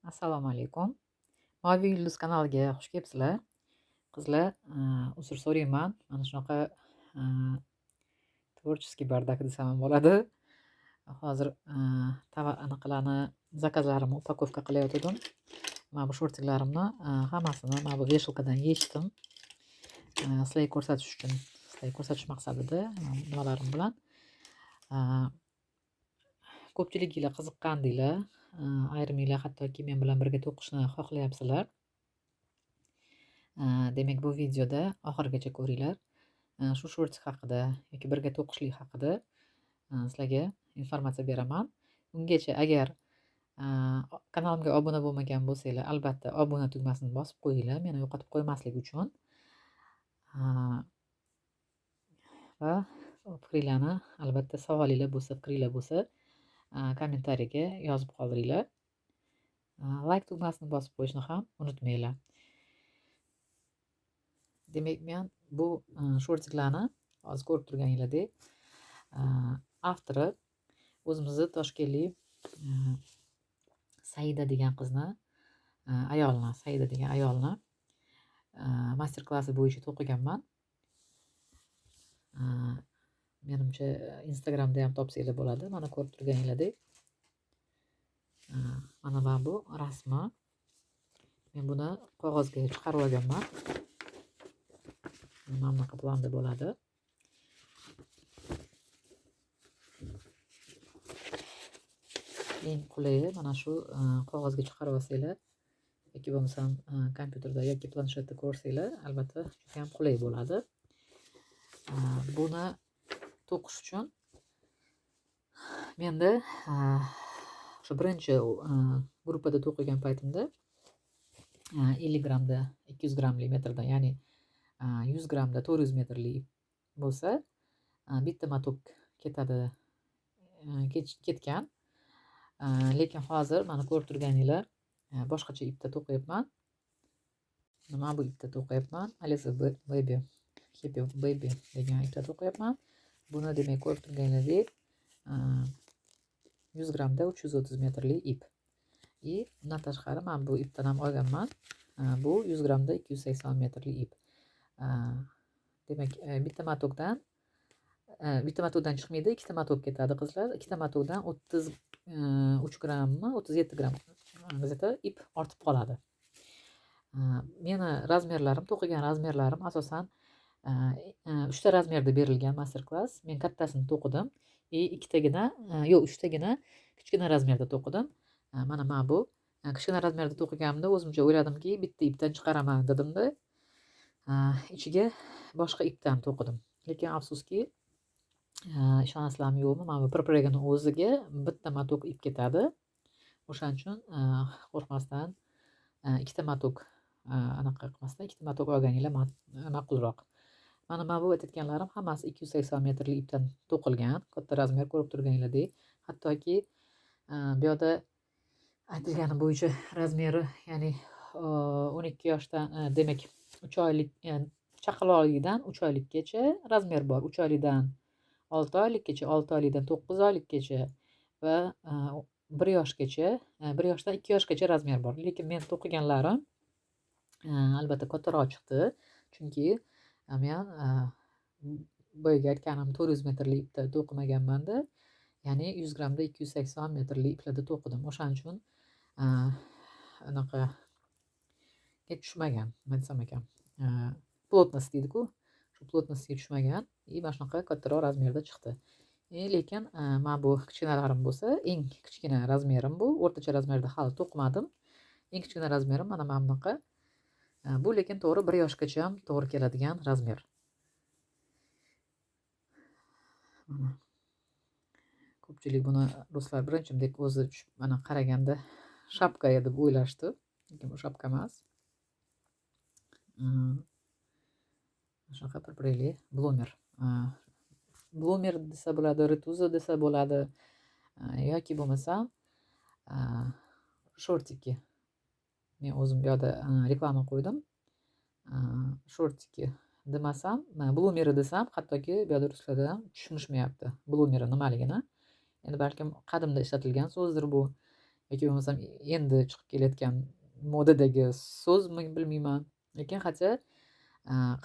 Assalomu alaykum. Moviy yulduz kanaliga xush kelibsizlar. Qizlar, uzr so'rayman. Mana shunaqa tvorческий bardак desam ham bo'ladi. Hozir anaqalarni zakazlarimni upakovka qilayotgandim. Mana bu shortiklarimni hammasini mana bu veshalkadan yechdim. Sizlarga ko'rsatish maqsadida nimalarim bilan. Ko'pchiliginglar qiziqqandinglar. Ayriminglar hattoki men bilan birga to'qishni xohlayapsizlar. Demak, bu videoda oxirigacha ko'ringlar. Shu shortik haqida yoki birga to'qishlik haqida sizlarga informatsiya beraman. Ungacha agar kanalimga obuna bo'lmagan bo'lsanglar, albatta obuna tugmasini bosib qo'yinglar, meni yo'qotib qo'ymaslik uchun. Va fikringlarni, albatta savolinglar bo'lsa, fikringlar bo'lsa, kommentariyaga yozib qoldiringlar. Like tugmasini bosib qo'yishni ham unutmanglar. Demak, men bu shortiklarni hozir ko'rib turganingizdek, avtori o'zimizni toshkentlik Saida degan qizni, Saida degan ayolni master klassi bo'yicha to'qiganman. Menimcha Instagramda ham topsanglar bo'ladi. Mana ko'rib turganingizdek. Mana bu rasmi. Men buni qog'ozga chiqarib olganman. Mana bunaqa planda bo'ladi. Eng qulayi mana shu qog'ozga chiqarib olsanglar yoki bo'lmasam kompyuterda yoki planshetda ko'rsanglar, albatta juda ham qulay bo'ladi. Buni to'qish uchun menda o'sha birinchi gruppada to'qigan paytimda 50 grammda 200 grammli metrdan, ya'ni 100 grammda 400 metrli bo'lsa, bitta motok ketgan. Lekin hozir mana ko'rib turganinglar, boshqacha ipda to'qiyapman. Mana bu ipda to'qiyapman. Aliza Baby Happy Baby degan ipda to'qiyapman. Buni demak ko'rib turganingizdek 100 grammda 330 metrli ip. Bundan tashqari men bu ipdan ham olganman. Bu 100 grammda 280 metrli ip. Demak, bitta matokdan chiqmaydi, ikkita matok ketadi qizlar. Ikkita matokdan 33 grammmi, 37 gramm ip ortib qoladi. Meni razmerlarim, to'qigan razmerlarim asosan 3 ta razmerda berilgan master class. Men kattasini to'qidim. Ikkitagina, yo'q, 3 tagina kichkina razmerda to'qidim. Mana bu kichkina razmerda to'qiganimda o'zimcha o'yladimki, bitta ipdan chiqaraman dedimda, ichiga boshqa ipdan to'qidim. Lekin afsuski, ishonasizlarmi yo'qmi, mana bu propragani o'ziga bitta matok ip ketadi. O'shaning uchun qo'rqmasdan ikkita matok ikkita matok olganinglar ma'qulroq. Mana bu aytganlarim hammasi 280 metrli ipdan to'qilgan, katta razmer ko'rib turganingizdek. Hattoki bu yerda aytilgani bo'yicha razmeri, ya'ni 12 yoshdan, demak 3 oylik, chaqaloqlikdan 3 oylikgacha razmer bor. 3 oylikdan 6 oylikgacha, 6 oylikdan 9 oylikgacha va 1 yoshgacha, 1 yoshdan 2 yoshgacha razmer bor. Lekin men to'qiganlarim albatta kattaroq chiqdi. Chunki men boyaga aytganim 400 metrli ipda to'qimaganman-da. Ya'ni 100 grammda 280 metrli iplarda to'qidim. O'shaning uchun anaqa tushmagan, nima desam ekan, plotnost deydi-ku, shu plotnostga tushmagan. Mana shunaqa kattaroq razmerda chiqdi. Lekin mana bu kichkinalarim bo'lsa, eng kichkina razmerim bu. O'rtacha razmerda hali to'qimadim. Eng kichkina razmerim mana bunaqa. Bu lekin to'g'ri 1 yoshgacha ham to'g'ri keladigan razmer. Ko'pchilik buni ruslar birinchimdek o'zi mana qaraganda shapka deb o'ylashdi. Lekin bu shapka emas. Shunaqa propreli blomer. Blomer desa bo'ladi, retuza desa bo'ladi, yoki bo'lmasa shortiki. Men o'zim bu yerda reklama qo'ydim. Shortiki demasam, blumeri desam, hattoki bu yerda ruslarda ham tushunishmayapti blumeri nimaligini. Endi balkim qadimda ishlatilgan so'zdir bu, yoki bo'lmasam endi chiqib kelayotgan modadagi so'zmi bilmayman. Lekin hatcha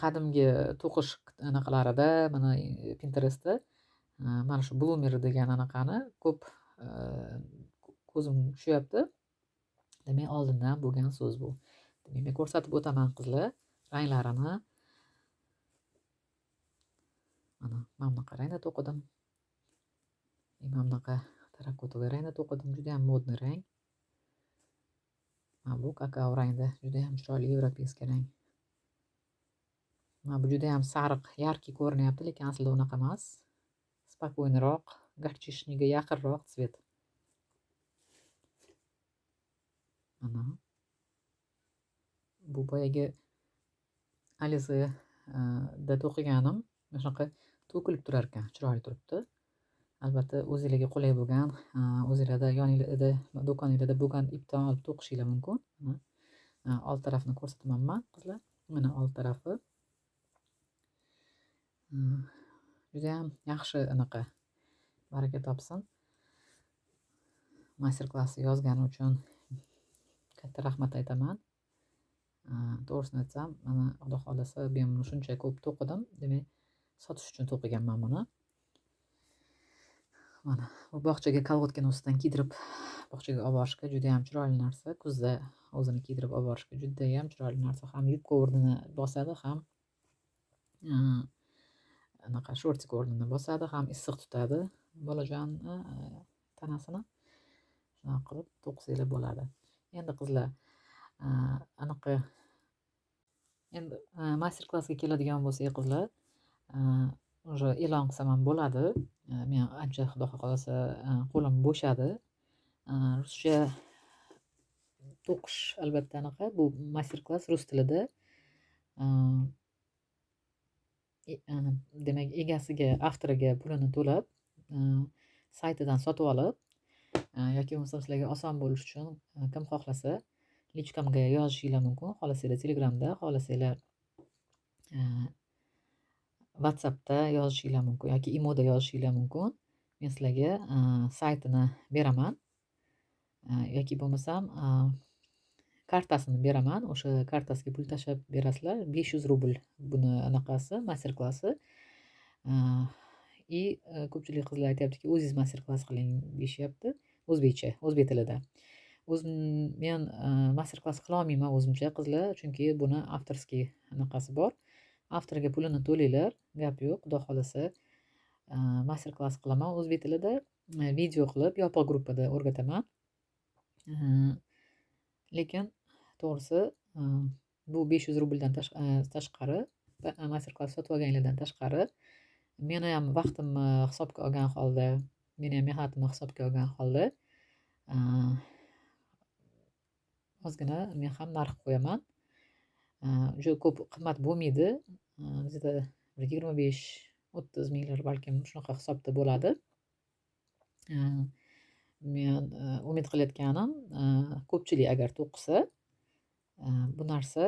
qadimgi to'qish anaqalarida mana Pinterestda mana shu Bloomer degan anaqani ko'p ko'zim tushyapti. Demak, oldindan bo'lgan so'z bu. Demak, men ko'rsatib o'taman qizlar ranglarini. Mana bunaqa rangda to'qidim. Mana bunaqa terrakotaga rangda to'qidim. Juda ham modniy rang. Mana bu kakao rangda, juda ham chiroyli yevropeyskiy rang. Mana bu juda ham sariq, yarki ko'rinyapti, lekin aslida unaqa emas. Spokойныйroq, горчичныйga yaqinroq svet. Mana. Bu boyagi Alize da to'qiganim shunaqa to'kilib turar ekan, chiroyli turibdi. Albatta o'zingizga qulay bo'lgan, o'zingizda yoningizda do'koningizda bo'lgan ipdan olib to'qishinglar mumkin. Old tarafini ko'rsatamanman qizlar. Mana old tarafi. Juda ham yaxshi anaqa. Baraka topsin. Master klassi yozgani uchun katta rahmat aytaman. To'g'risini aytsam, mana Xudo xolasa men shuncha ko'p to'qidim, demak sotish uchun to'qiganman buni. Mana bu bog'chaga kolgotkani ustidan kiydirib bog'chaga olib borishga juda ham chiroyli narsa. Kuzda o'zini kiydirib olib borishga juda ham chiroyli narsa. Ham yubka o'rnini bosadi, ham anaqa shortik o'rnini bosadi, ham issiq tutadi bolajonni tanasini. Shunaqa qilib to'qisanglar bo'ladi. Endi qizlar anaqa endi master klassga keladigan bo'lsak qizlar, уже e'lon qilsam ham bo'ladi. Men ancha Xudo xolasa qo'lim bo'shadi. Ruscha to'qish albatta anaqa, bu master klass rus tilida. Demak, egasiga, avtoriga pulini to'lab, saytidan sotib olib, yoki bo'lmasa sizlarga oson bo'lish uchun kim xohlasa lichkamga yozishinglar mumkin. Xohlasanglar Telegramda, xohlasanglar WhatsAppda yozishinglar mumkin yoki imoda yozishinglar mumkin. Men sizlarga saytini beraman. Yoki bo'lmasam kartasini beraman. O'sha kartasiga pul tashlab berasizlar. 500 rubl buni anaqasi, master klassi. Ko'pchilik qizlar aytayaptiki, o'zingiz master klass qiling deyishyapti. O'zbekcha, o'zbek tilida. Men master klass qila olmayman o'zimcha qizlar, chunki buni avtorskiy anaqasi bor. Avtoriga pulini to'langlar, gap yo'q. Xudo xolasa master klass qilaman o'zbek tilida, video qilib yopiq gruppada o'rgataman. Lekin to'g'risi bu 500 rubldan tashqari, master klass sotib olganlardan tashqari, meni ham vaqtimni hisobga olgan holda, meni ham mehnatimni hisobga olgan holda ozgina men ham narx qo'yaman. Juda ko'p qimmat bo'lmaydi. Bizda 25-30 minglar balkim shunaqa hisobda bo'ladi. Men umid qilayotganim, ko'pchilik agar to'qisa, bu narsa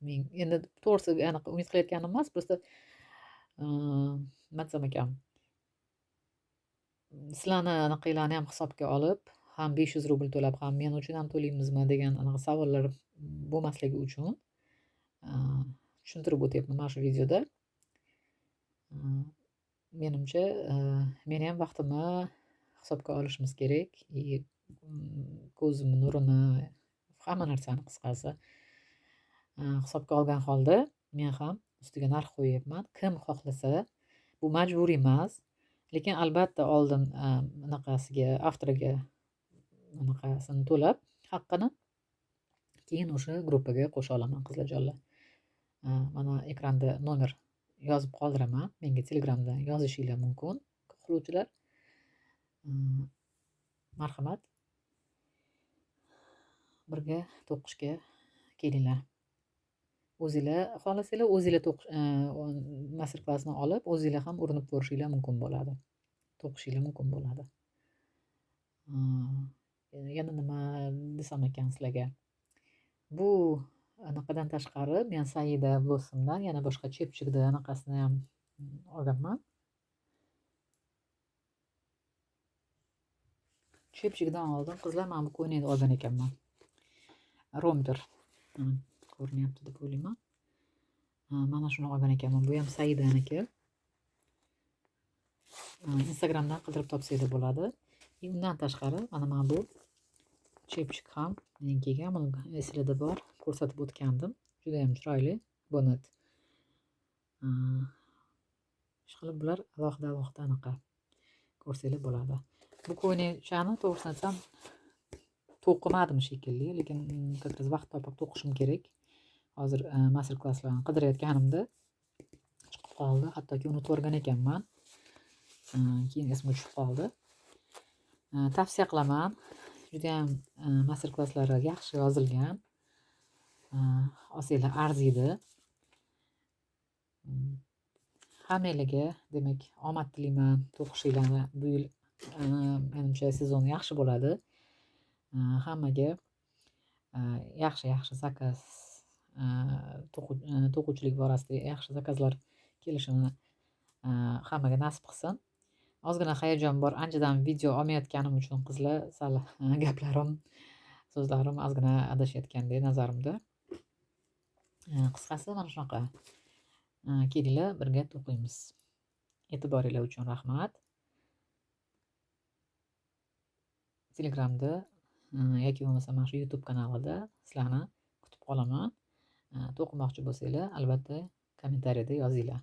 men endi to'g'risi aniq umid qilayotganim emas, просто nima desam ekan, sizlarni anaqanglarni ham hisobga olib, ham 500 rubl to'lab, ham men uchun ham to'laymizmi degan anaqa savollar bo'lmasligi uchun tushuntirib o'tyapman mana shu videoda. Menimcha meni ham vaqtimni hisobga olishimiz kerak. Ko'zim nurini, hamma narsani qisqasi hisobga olgan holda men ham ustiga narx qo'yyapman. Kim xohlasa, bu majburiy emas, lekin albatta oldin anaqasiga, avtoriga anaqasini to'lab, haqqini, keyin o'sha gruppaga qo'sha olaman qizlarjonlar. Mana ekranda nomer yozib qoldiraman. Menga Telegramdan yozishinglar mumkin, xohlovchilar. Marhamat, birga to'qishga kelinglar. O'zinglar xohlasanglar, o'zinglar master klassni olib, o'zinglar ham urinib ko'rishinglar mumkin bo'ladi. To'qishinglar mumkin bo'ladi. Yana nima desam ekan sizlarga? Bu anaqadan tashqari men Saida Blossomdan yana boshqa chepchikda anaqasini ham olganman. Chepchigidan oldin qizlar mana bu ko'ylakni olgan ekanman. Romdir. Ko'rinyapti deb o'ylayman. Mana shuni olgan ekanman. Bu ham Saidaniki. Instagramdan qidirib topsanglar bo'ladi. Undan tashqari mana bu chepchik ham menikiga, buni esingizda bor, ko'rsatib o'tgandim. Juda ham chiroyli bonnet. Ishqilib bular alohida anaqa ko'rsanglar bo'ladi. Bu ko'ylakchani to'g'risini aytsam to'qimadim shekilli, lekin как раз vaqt topib to'qishim kerak. Hozir master klasslarni qidirayotganimda chiqib qoldi. Hattoki unutib yuborgan ekanman. Keyin esimga tushib qoldi. Tavsiya qilaman. Juda ham master klasslari yaxshi yozilgan. Olsanglar arziydi. Hammalarga demak omad tilayman. To'qishinglarni bu yil menimcha sezon yaxshi bo'ladi. Hammaga yaxshi zakaz, to'quvchilik borasida yaxshi zakazlar kelishini hammaga nasib qilsin. Ozgina hayajon bor. Anchadan video olmayotganim uchun qizlar sal gaplarim, so'zlarim ozgina adashayotgandek nazarimda. Qisqasi mana shunaqa. Kelinglar birga to'qiymiz. E'tiboringlar uchun rahmat. Telegramda yoki bo'lmasa mana shu YouTube kanalida sizlarni kutib qolaman. To'qimoqchi bo'lsanglar, albatta kommentariyada yozinglar.